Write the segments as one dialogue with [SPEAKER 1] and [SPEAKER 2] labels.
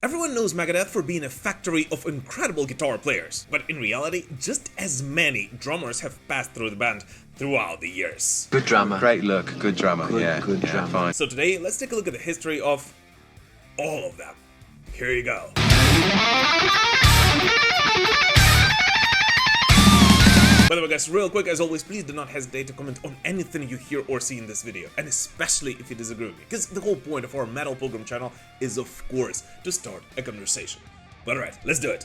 [SPEAKER 1] Everyone knows Megadeth for being a factory of incredible guitar players, but in reality, just as many drummers have passed through the band throughout the years.
[SPEAKER 2] Good drummer.
[SPEAKER 3] Great look, good drummer,
[SPEAKER 2] Good drummer.
[SPEAKER 3] fine.
[SPEAKER 1] So today, let's take a look at the history of all of them. Here you go. By the way guys, real quick, as always, please do not hesitate to comment on anything you hear or see in this video, and especially if you disagree with me, because the whole point of our Metal Pilgrim channel is, of course, to start a conversation. But alright, let's do it.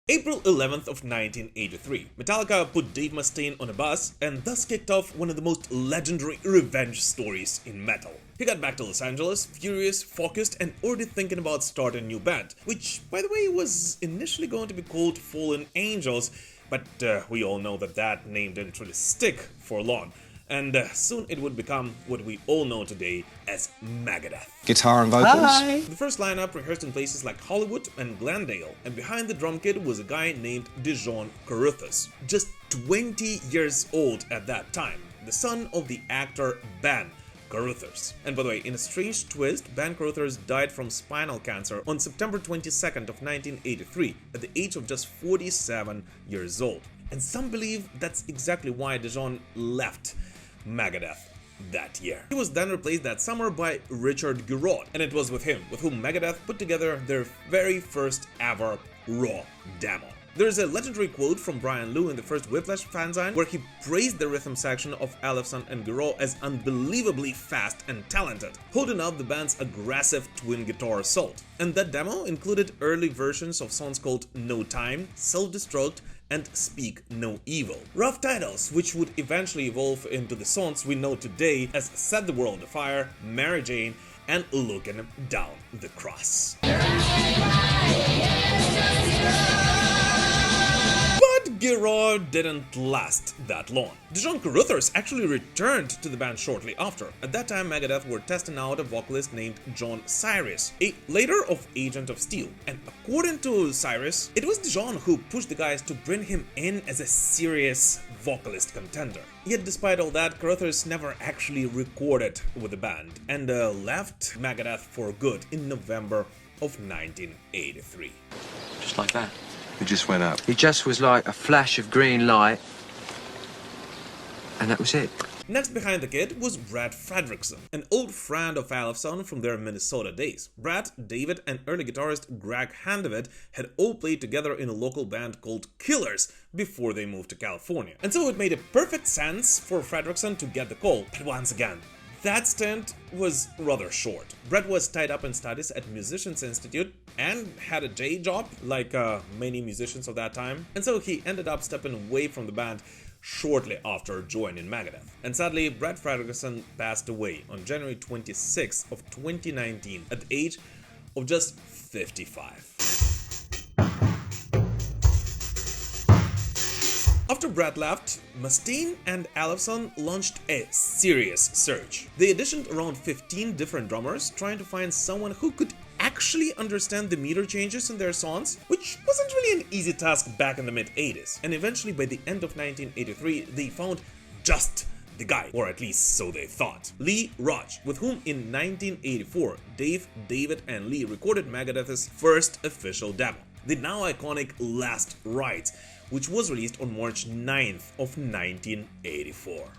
[SPEAKER 1] April 11th of 1983, Metallica put Dave Mustaine on a bus and thus kicked off one of the most legendary revenge stories in metal. He got back to Los Angeles, furious, focused, and already thinking about starting a new band, which, by the way, was initially going to be called Fallen Angels, but we all know that that name didn't really stick for long, and soon it would become what we all know today as Megadeth.
[SPEAKER 4] Guitar and vocals.
[SPEAKER 2] Hi.
[SPEAKER 1] The first lineup rehearsed in places like Hollywood and Glendale, and behind the drum kit was a guy named Dijon Carruthers, just 20 years old at that time, the son of the actor Ben Carruthers. And by the way, in a strange twist, Ben Carruthers died from spinal cancer on September 22nd of 1983 at the age of just 47 years old. And some believe that's exactly why Dijon left Megadeth that year. He was then replaced that summer by Richard Girod, and it was with him with whom Megadeth put together their very first ever raw demo. There's a legendary quote from Brian Lew in the first Whiplash fanzine where he praised the rhythm section of Ellefson and Girod as unbelievably fast and talented, holding up the band's aggressive twin guitar assault. And that demo included early versions of songs called No Time, Self-Destruct, and Speak No Evil. Rough titles, which would eventually evolve into the songs we know today as Set the World Afire, Mary Jane, and Looking Down the Cross. Girod didn't last that long. Dijon Carruthers actually returned to the band shortly after. At that time, Megadeth were testing out a vocalist named John Cyrus, a later of Agent of Steel. And according to Cyrus, it was Dijon who pushed the guys to bring him in as a serious vocalist contender. Yet despite all that, Carruthers never actually recorded with the band and left Megadeth for good in November of 1983.
[SPEAKER 2] Just like that.
[SPEAKER 3] It just went up.
[SPEAKER 2] It just was like a flash of green light, and that was it.
[SPEAKER 1] Next behind the kid was Brad Frederickson, an old friend of Ellefson from their Minnesota days. Brad, David, and early guitarist Greg Handevidt had all played together in a local band called Killers before they moved to California. And so it made a perfect sense for Frederickson to get the call, but once again, that stint was rather short. Brett was tied up in studies at Musicians Institute and had a day job, like many musicians of that time, and so he ended up stepping away from the band shortly after joining Megadeth. And sadly, Brett Frederickson passed away on January 26th of 2019 at the age of just 55. After Brett left, Mustaine and Ellefson launched a serious search. They auditioned around 15 different drummers, trying to find someone who could actually understand the meter changes in their songs, which wasn't really an easy task back in the mid-80s. And eventually, by the end of 1983, they found just the guy, or at least so they thought. Rauch, with whom in 1984, Dave, David, and Lee recorded Megadeth's first official demo, the now iconic Last Rites, which was released on March 9th of 1984.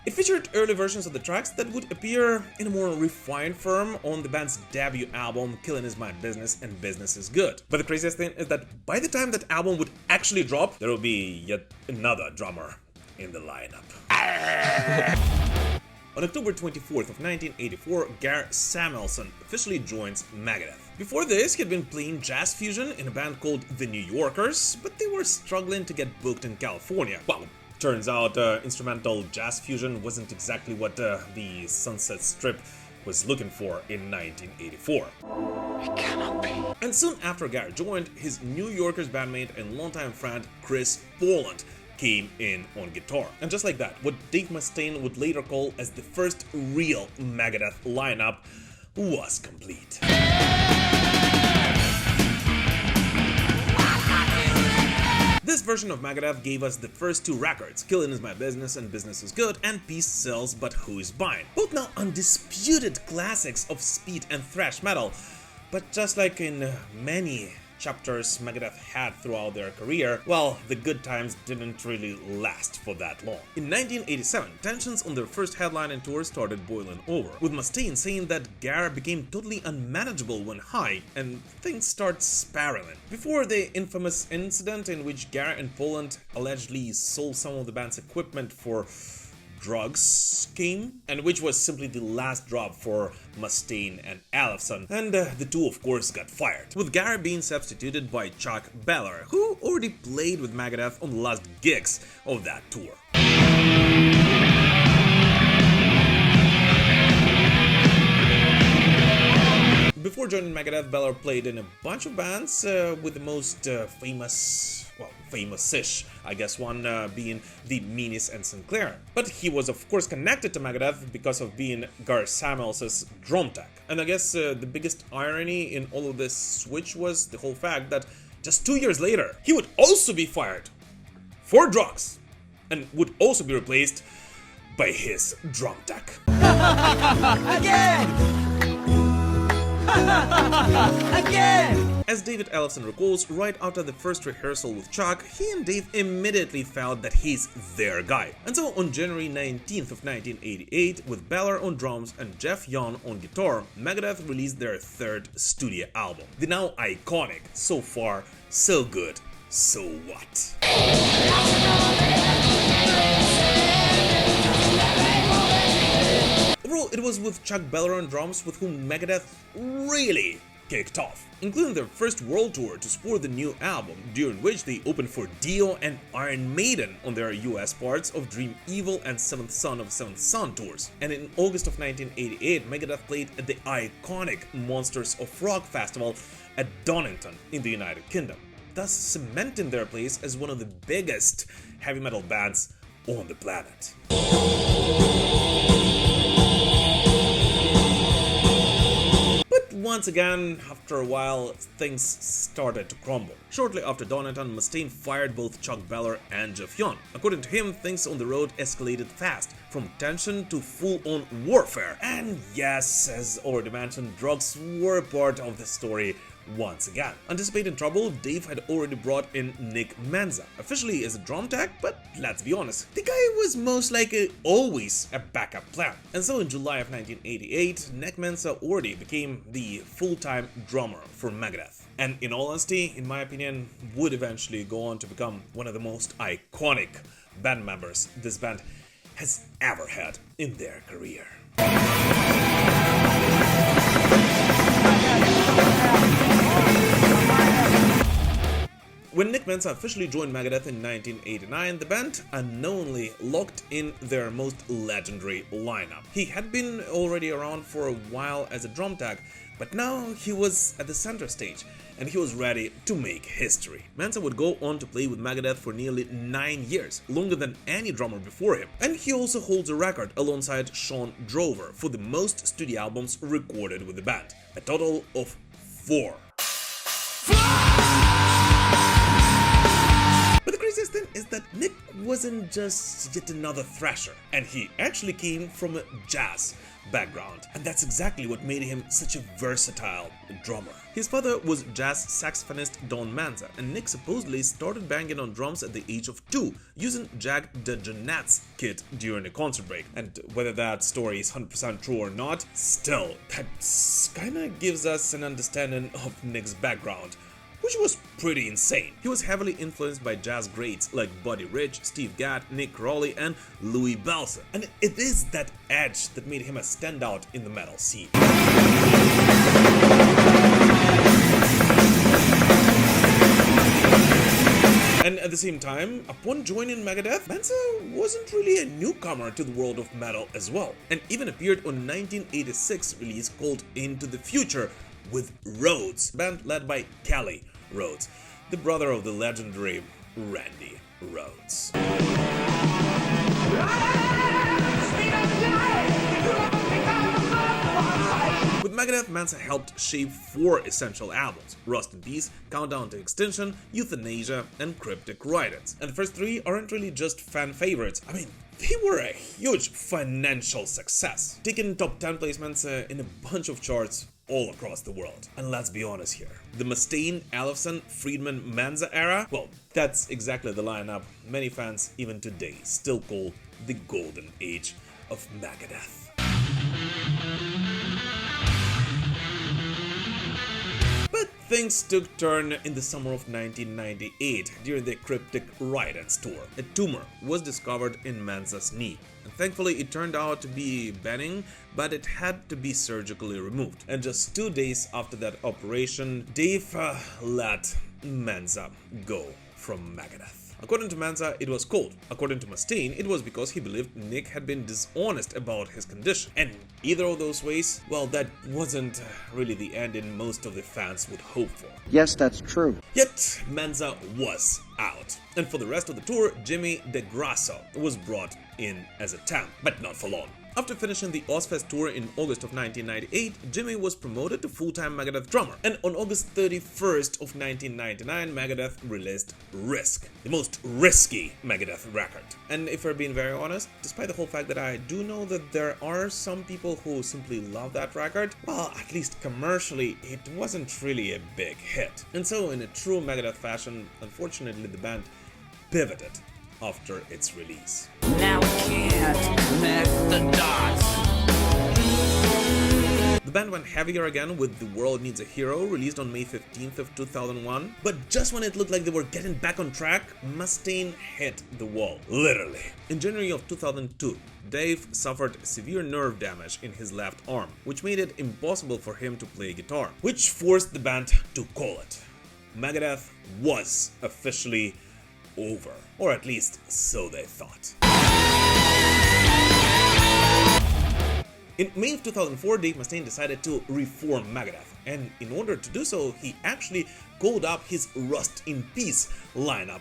[SPEAKER 1] It featured early versions of the tracks that would appear in a more refined form on the band's debut album, Killing Is My Business and Business Is Good. But the craziest thing is that by the time that album would actually drop, there will be yet another drummer in the lineup. On October 24th of 1984, Samuelson officially joins Megadeth. Before this, he had been playing jazz fusion in a band called The New Yorkers, but they were struggling to get booked in California. Well, turns out instrumental jazz fusion wasn't exactly what the Sunset Strip was looking for in 1984.
[SPEAKER 2] It cannot be.
[SPEAKER 1] And soon after Garrett joined, his New Yorkers bandmate and longtime friend Chris Poland came in on guitar. And just like that, what Dave Mustaine would later call as the first real Megadeth lineup was complete. This version of Megadeth gave us the first two records, Killing Is My Business and Business Is Good, and Peace Sells But Who's Buying? Both now undisputed classics of speed and thrash metal, but just like in many chapters Megadeth had throughout their career, well, the good times didn't really last for that long. In 1987, tensions on their first headlining tour started boiling over, with Mustaine saying that Gar became totally unmanageable when high, and things start spiraling. Before the infamous incident in which Gar in Poland allegedly sold some of the band's equipment for drugs came, and which was simply the last drop for Mustaine and Ellefson, and the two of course got fired, with Gar being substituted by Chuck Behler, who already played with Megadeth on the last gigs of that tour. Before joining Megadeth, Behler played in a bunch of bands, with the most famous-ish, I guess, one being the Meanies and Sinclair. But he was of course connected to Megadeth because of being Gar Samuelson's drum tech. And I guess the biggest irony in all of this switch was the whole fact that just 2 years later, he would also be fired for drugs, and would also be replaced by his drum tech. Again! Again! As David Ellefson recalls, right after the first rehearsal with Chuck, he and Dave immediately felt that he's their guy. And so on January 19th of 1988, with Behler on drums and Jeff Young on guitar, Megadeth released their third studio album. The now iconic So Far, So Good, So What? Overall, it was with Chuck Behler on drums with whom Megadeth really kicked off, including their first world tour to support the new album, during which they opened for Dio and Iron Maiden on their US parts of Dream Evil and Seventh Son of Seventh Son tours. And in August of 1988, Megadeth played at the iconic Monsters of Rock festival at Donington in the United Kingdom, thus cementing their place as one of the biggest heavy metal bands on the planet. Once again, after a while, things started to crumble. Shortly after Donington, Mustaine fired both Chuck Behler and Jeff Young. According to him, things on the road escalated fast, from tension to full-on warfare. And yes, as already mentioned, drugs were a part of the story once again. Anticipating trouble, Dave had already brought in Nick Menza, officially as a drum tech, but let's be honest, the guy was most likely always a backup plan. And so in July of 1988, Nick Menza already became the full-time drummer for Megadeth. And in all honesty, in my opinion, would eventually go on to become one of the most iconic band members this band has ever had in their career. When Nick Menza officially joined Megadeth in 1989, the band unknowingly locked in their most legendary lineup. He had been already around for a while as a drum tech, but now he was at the center stage, and he was ready to make history. Menza would go on to play with Megadeth for nearly 9 years, longer than any drummer before him, and he also holds a record alongside Shawn Drower for the most studio albums recorded with the band, a total of 4. But the craziest thing is that Nick wasn't just yet another thrasher, and he actually came from a jazz background, and that's exactly what made him such a versatile drummer. His father was jazz saxophonist Don Menza, and Nick supposedly started banging on drums at the age of 2, using Jack DeJohnette's kit during a concert break. And whether that story is 100% true or not, still, that kinda gives us an understanding of Nick's background, which was pretty insane. He was heavily influenced by jazz greats like Buddy Rich, Steve Gadd, Nick Crowley, and Louis Bellson, and it is that edge that made him a standout in the metal scene. And at the same time, upon joining Megadeth, Menza wasn't really a newcomer to the world of metal as well, and even appeared on 1986 release called Into the Future with Rhodes, band led by Kelly Rhodes, the brother of the legendary Randy Rhodes. With Megadeth, Menza helped shape 4 essential albums: Rust in Peace, Countdown to Extinction, Euthanasia, and Cryptic Riders. And the first 3 aren't really just fan favorites. I mean, they were a huge financial success, taking top 10 placements in a bunch of charts all across the world. And let's be honest here, the Mustaine, Ellefson, Friedman, Menza era, well, that's exactly the lineup many fans even today still call the golden age of Megadeth. But things took turn in the summer of 1998 during the Cryptic Riders tour. A tumor was discovered in Menza's knee. And thankfully it turned out to be benign, but it had to be surgically removed. And just 2 days after that operation, Dave let Menza go from Megadeth. According to Menza, it was cold. According to Mustaine, it was because he believed Nick had been dishonest about his condition. And either of those ways, well, that wasn't really the ending most of the fans would hope for.
[SPEAKER 4] Yes, that's true.
[SPEAKER 1] Yet, Menza was out. And for the rest of the tour, Jimmy DeGrasso was brought in as a temp, but not for long. After finishing the Ozfest tour in August of 1998, Jimmy was promoted to full-time Megadeth drummer, and on August 31st of 1999, Megadeth released Risk, the most risky Megadeth record. And if we're being very honest, despite the whole fact that I do know that there are some people who simply love that record, well, at least commercially, it wasn't really a big hit. And so, in a true Megadeth fashion, unfortunately the band pivoted after its release.
[SPEAKER 5] Now we can't connect the dots.
[SPEAKER 1] The band went heavier again with The World Needs a Hero, released on May 15th of 2001. But just when it looked like they were getting back on track, Mustaine hit the wall, literally. In January of 2002, Dave suffered severe nerve damage in his left arm, which made it impossible for him to play guitar, which forced the band to call it. Megadeth was officially over, or at least so they thought. In May of 2004, Dave Mustaine decided to reform Megadeth, and in order to do so, he actually called up his Rust in Peace lineup.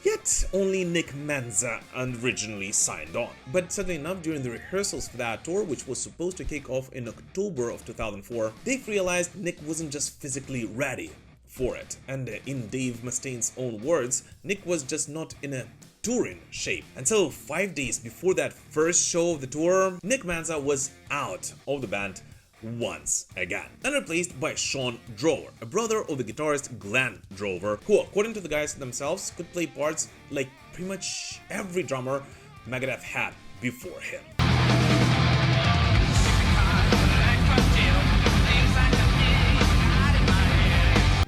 [SPEAKER 1] Yet only Nick Menza originally signed on. But sadly enough, during the rehearsals for that tour, which was supposed to kick off in October of 2004, Dave realized Nick wasn't just physically ready for it, and in Dave Mustaine's own words, Nick was just not in a touring shape. And so 5 days before that first show of the tour, Nick Menza was out of the band once again, and replaced by Shawn Drower, a brother of the guitarist Glenn Drower, who, according to the guys themselves, could play parts like pretty much every drummer Megadeth had before him.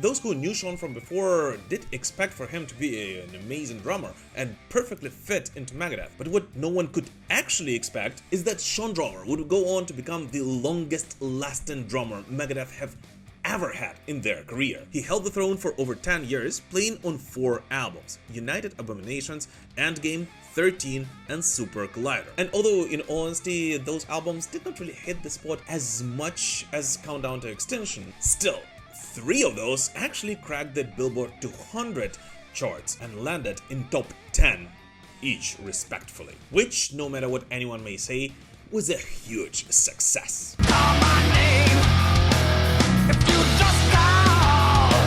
[SPEAKER 1] Those who knew Shawn from before did expect for him to be an amazing drummer and perfectly fit into Megadeth, but what no one could actually expect is that Shawn Drower would go on to become the longest lasting drummer Megadeth have ever had in their career. He held the throne for over 10 years, playing on 4 albums: United Abominations, Endgame, 13, and Super Collider. And although, in all honesty, those albums did not really hit the spot as much as Countdown to Extinction, still, 3 of those actually cracked the Billboard 200 charts and landed in top 10 each respectively, which, no matter what anyone may say, was a huge success.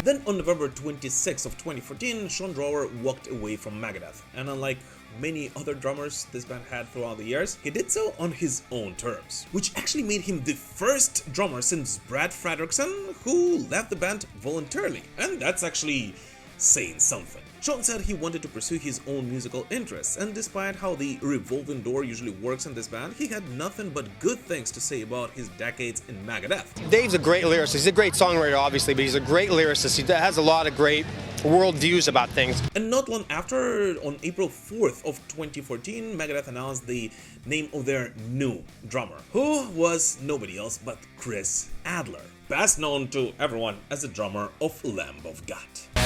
[SPEAKER 1] Then on November 26th of 2014, Shawn Drower walked away from Megadeth, and unlike many other drummers this band had throughout the years, he did so on his own terms, which actually made him the first drummer since Brad Frederickson who left the band voluntarily, and that's actually saying something. Shawn said he wanted to pursue his own musical interests, and despite how the revolving door usually works in this band, he had nothing but good things to say about his decades in Megadeth.
[SPEAKER 6] Dave's a great lyricist. He's a great songwriter, obviously, but he's a great lyricist. He has a lot of great worldviews about things.
[SPEAKER 1] And not long after, on April 4th of 2014, Megadeth announced the name of their new drummer, who was nobody else but Chris Adler, best known to everyone as the drummer of Lamb of God.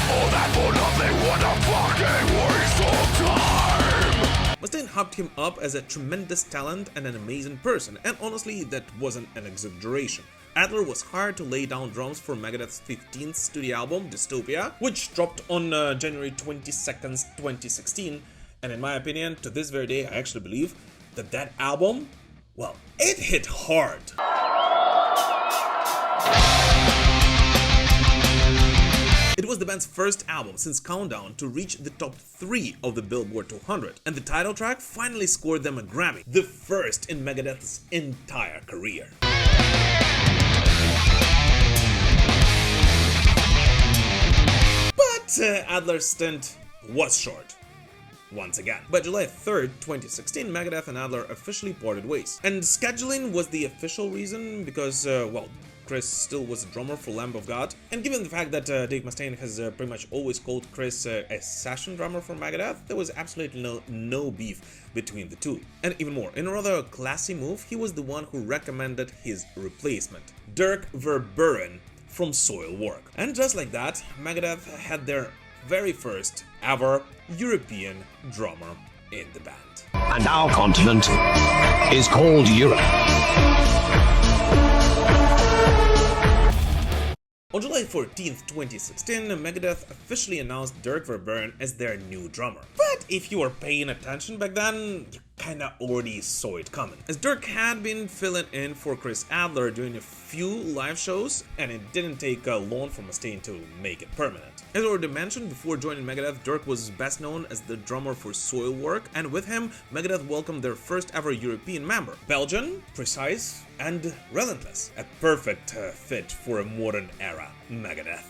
[SPEAKER 7] All that for nothing, what a fucking waste of time!
[SPEAKER 1] Mustaine hyped him up as a tremendous talent and an amazing person, and honestly, that wasn't an exaggeration. Adler was hired to lay down drums for Megadeth's 15th studio album, Dystopia, which dropped on January 22nd, 2016, and in my opinion, to this very day, I actually believe that that album, well, it hit hard. was the band's first album since Countdown to reach the top 3 of the Billboard 200, and the title track finally scored them a Grammy, the first in Megadeth's entire career. But Adler's stint was short. Once again. By July 3rd, 2016, Megadeth and Adler officially parted ways. And scheduling was the official reason because, well, Chris still was a drummer for Lamb of God. And given the fact that Dave Mustaine has pretty much always called Chris a session drummer for Megadeth, there was absolutely no beef between the two. And even more, in a rather classy move, he was the one who recommended his replacement, Dirk Verbeuren from Soilwork. And just like that, Megadeth had their very first ever European drummer in the band.
[SPEAKER 7] And our continent is called Europe.
[SPEAKER 1] On July 14th, 2016, Megadeth officially announced Dirk Verbeuren as their new drummer. But if you were paying attention back then, you kinda already saw it coming, as Dirk had been filling in for Chris Adler during a few live shows, and it didn't take long for Mustaine to make it permanent. As already mentioned, before joining Megadeth, Dirk was best known as the drummer for Soilwork, and with him, Megadeth welcomed their first ever European member, Belgian, precise, and relentless. A perfect fit for a modern era Megadeth.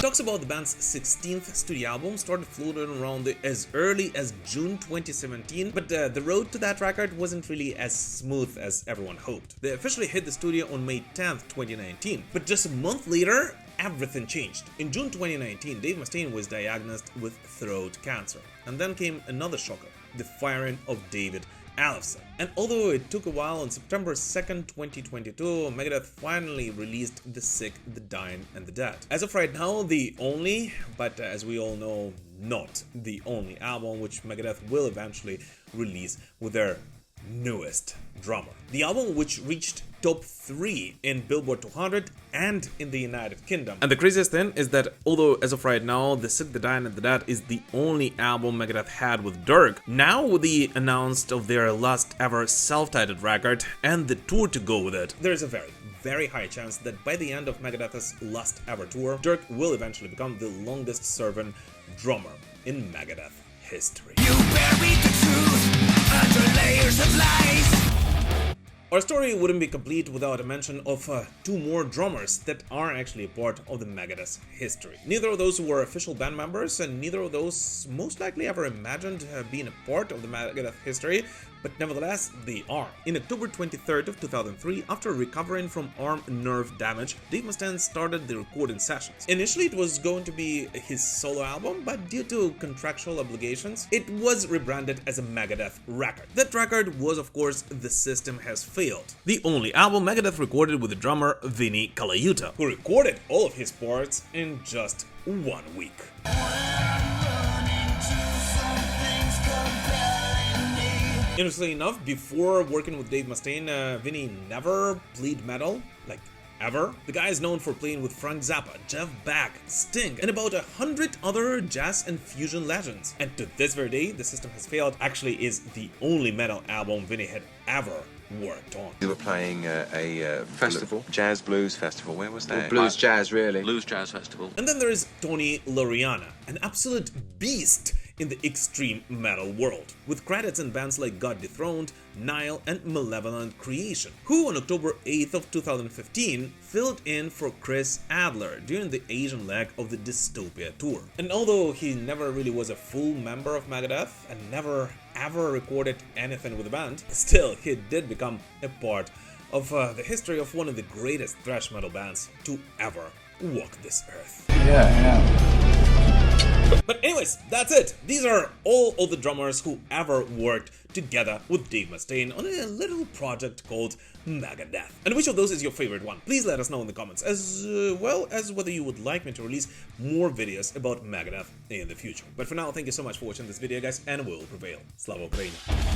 [SPEAKER 1] Talks about the band's 16th studio album started floating around as early as June 2017, but the road to that record wasn't really as smooth as everyone hoped. They officially hit the studio on May 10th, 2019, but just a month later, everything changed. In June 2019, Dave Mustaine was diagnosed with throat cancer, and then came another shocker, the firing of David Ellefson. And although it took a while, on September 2nd, 2022, Megadeth finally released The Sick, The Dying, and The Dead. As of right now, the only, but as we all know, not the only album which Megadeth will eventually release with their newest drummer. The album which reached top 3 in Billboard 200 and in the United Kingdom. And the craziest thing is that although as of right now The Sick, The Dying, and The Dead is the only album Megadeth had with Dirk, now with the announced of their last ever self-titled record and the tour to go with it, there is a very high chance that by the end of Megadeth's last ever tour, Dirk will eventually become the longest serving drummer in Megadeth history.
[SPEAKER 5] You buried the truth under layers of lies.
[SPEAKER 1] Our story wouldn't be complete without a mention of 2 more drummers that are actually a part of the Megadeth's history. Neither of those were official band members, and neither of those most likely ever imagined being a part of the Megadeth history, but nevertheless, they are. In October 23rd of 2003, after recovering from arm nerve damage, Dave Mustaine started the recording sessions. Initially, it was going to be his solo album, but due to contractual obligations, it was rebranded as a Megadeth record. That record was, of course, The System Has Failed, the only album Megadeth recorded with the drummer Vinnie Colaiuta, who recorded all of his parts in just 1 week. Interestingly enough, before working with Dave Mustaine, Vinnie never played metal, like ever. The guy is known for playing with Frank Zappa, Jeff Beck, Sting, and about 100 other jazz and fusion legends. And to this very day, The System Has Failed actually is the only metal album Vinnie had ever worked on.
[SPEAKER 3] You were playing a
[SPEAKER 2] Festival.
[SPEAKER 3] Jazz Blues Festival. Where was that?
[SPEAKER 2] Blues Jazz, really.
[SPEAKER 4] Blues Jazz Festival.
[SPEAKER 1] And then there is Tony Laureano, an absolute beast in the extreme metal world, with credits in bands like God Dethroned, Nile, and Malevolent Creation, who on October 8th of 2015 filled in for Chris Adler during the Asian leg of the Dystopia tour. And although he never really was a full member of Megadeth and never ever recorded anything with the band, still he did become a part of the history of one of the greatest thrash metal bands to ever walk this earth. But anyways, that's it. These are all of the drummers who ever worked together with Dave Mustaine on a little project called Megadeth. And which of those is your favorite one? Please let us know in the comments, as well as whether you would like me to release more videos about Megadeth in the future. But for now, thank you so much for watching this video, guys, and we will prevail. Slava Ukraini!